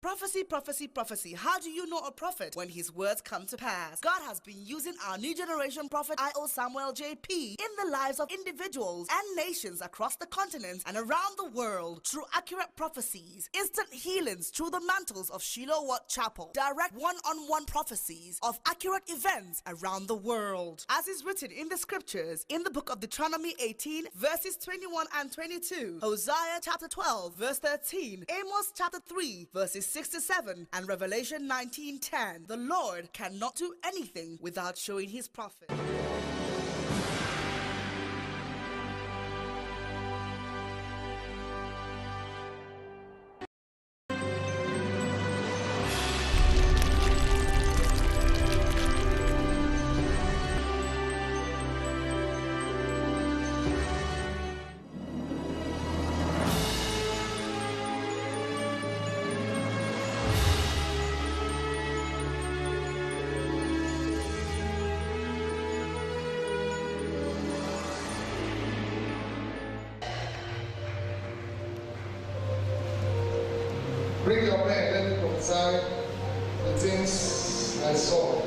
Prophecy, prophecy, prophecy. How do you know a prophet? When his words come to pass. God has been using our new generation prophet I.O. Samuel JP in the lives of individuals and nations across the continent and around the world through accurate prophecies, instant healings through the mantles of Shiloh Watt Chapel, direct one-on-one prophecies of accurate events around the world. As is written in the scriptures, in the book of Deuteronomy 18, verses 21 and 22, Hosea chapter 12, verse 13, Amos chapter 3, verses 6 to 7, and Revelation 19:10. The Lord cannot do anything without showing his prophet. Bring your pen, let me prophesy the things I saw.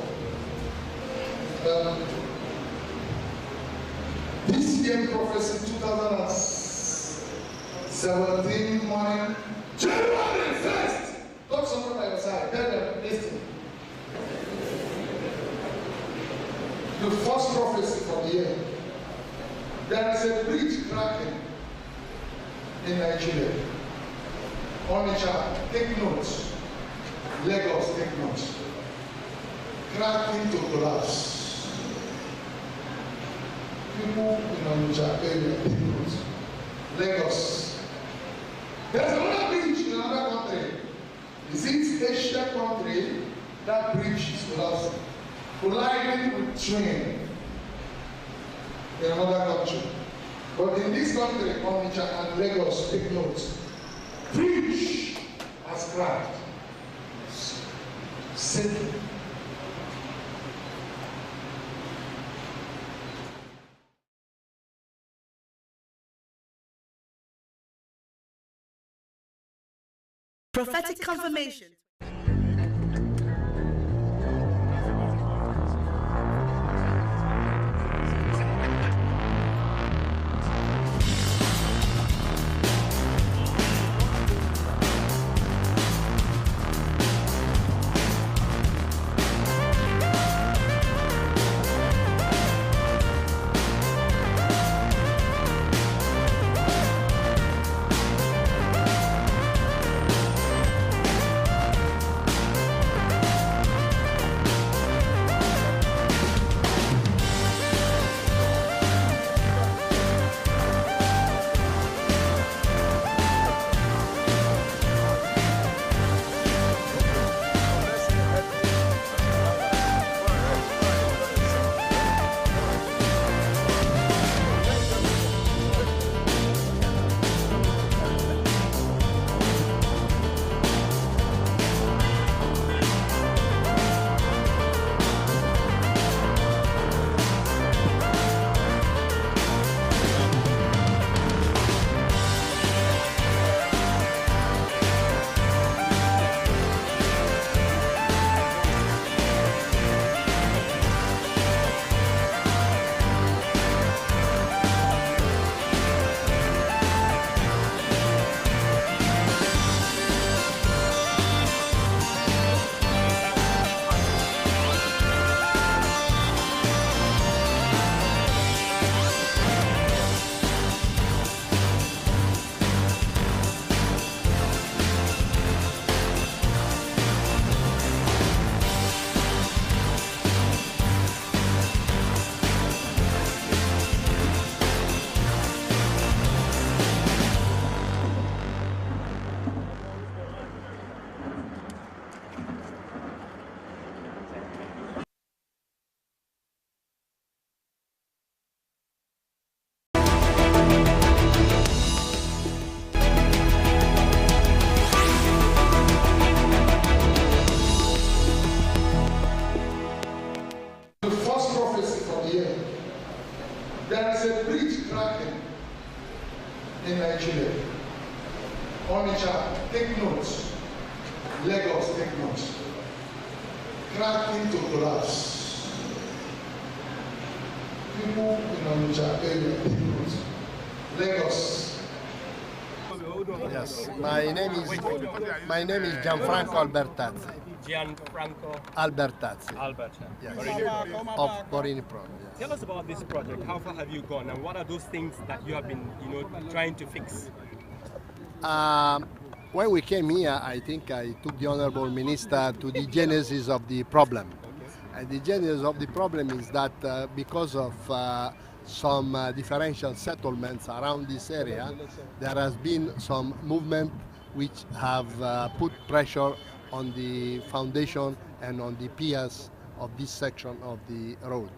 This year prophecy 2017 morning, January 1st. Talk someone by your side, tell them, listen. The first prophecy for the year. There is a bridge cracking in Nigeria. Onitsha, take notes. Lagos, take notes. Cracking to collapse. People in Onitsha area, take notes. Lagos. There's another bridge in another country. Is it Asia country? That bridge is collapsing. Colliding with train in another country. But in this country, Onitsha and Lagos, take notes. Bridge has cracked. Satan. Prophetic confirmation. Lagos, take note. Cracking to collapse. People in Onitsha area, take note. Lagos. Yes, my name is Gianfranco Albertazzi. Gianfranco Albertazzi. Alberta. Yes. Borini. Of Borini Pro. Yes. Tell us about this project. How far have you gone, and what are those things that you have been, trying to fix? When we came here, I think I took the Honorable Minister to the genesis of the problem. And the genesis of the problem is that because of some differential settlements around this area, there has been some movement which have put pressure on the foundation and on the piers of this section of the road.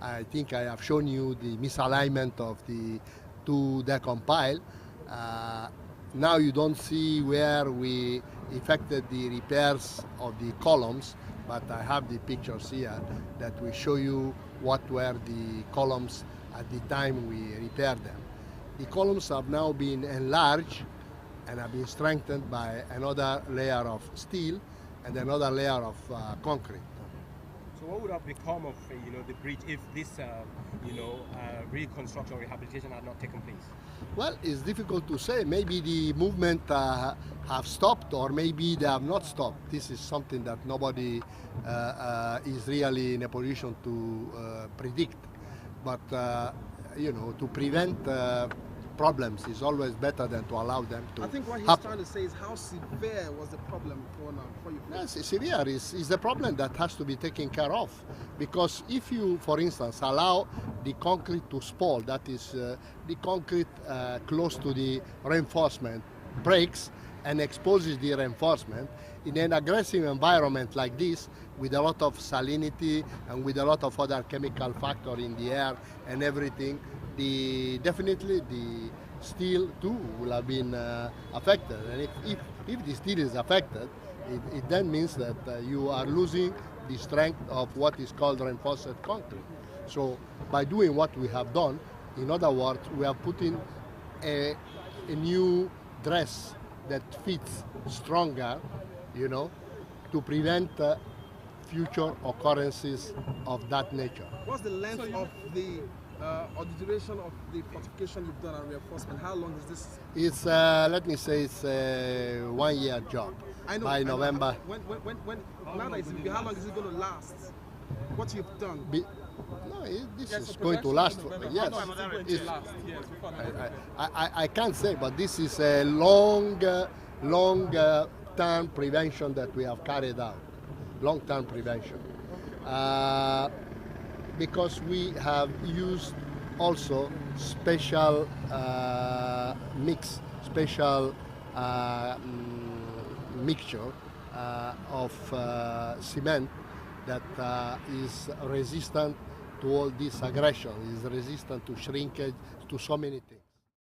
I think I have shown you the misalignment of the two decompile. Now you don't see where we effected the repairs of the columns, but I have the pictures here that will show you what were the columns at the time we repaired them. The columns have now been enlarged and have been strengthened by another layer of steel and another layer of concrete. So what would have become of the bridge if this reconstruction or rehabilitation had not taken place? Well, it's difficult to say. Maybe the movement have stopped, or maybe they have not stopped. This is something that nobody is really in a position to predict. But to prevent problems is always better than to allow them to. I think what he's happen. trying to say is how severe was the problem for you? Yes, severe is the problem that has to be taken care of. Because if you, for instance, allow the concrete to spoil, that is the concrete close to the reinforcement breaks and exposes the reinforcement in an aggressive environment like this, with a lot of salinity and with a lot of other chemical factor in the air and everything, definitely the steel too will have been affected. And if the steel is affected, it then means that you are losing the strength of what is called reinforced concrete. So by doing what we have done, in other words, we have put in a new dress that fits stronger, to prevent future occurrences of that nature. What's the length of the or the duration of the fortification you've done and reinforcement? How long is this? It's let me say it's a 1 year job. I know. By November. Now that how long is it going to last? What you've done? This is going to last. Yes, I can't say, but this is a long term prevention that we have carried out. Long-term prevention. Because we have used also special mixture of cement that is resistant to all this aggression, is resistant to shrinkage, to so many things.